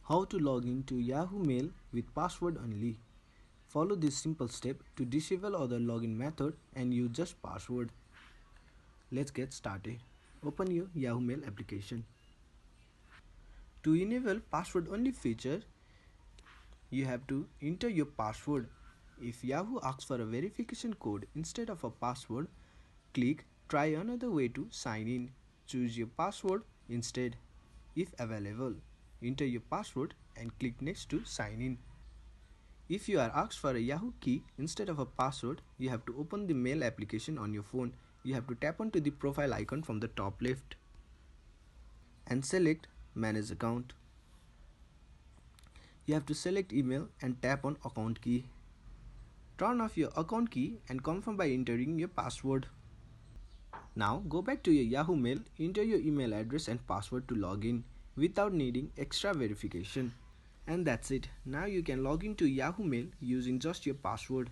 How to log into Yahoo Mail with password only. Follow this simple step to disable other login method and use just password. Let's get started. Open your Yahoo Mail application. To enable password only feature, you have to enter your password. If Yahoo asks for a verification code instead of a password, click try another way to sign in. Choose your password instead. If available, enter your password and click next to sign in. If you are asked for a Yahoo key instead of a password, you have to open the Mail application on your phone. You have to tap onto the profile icon from the top left and select Manage Account. You have to select email and tap on account key. Turn off your account key and confirm by entering your password. Now go back to your Yahoo Mail, enter your email address and password to log in without needing extra verification. And that's it. Now you can log into Yahoo Mail using just your password.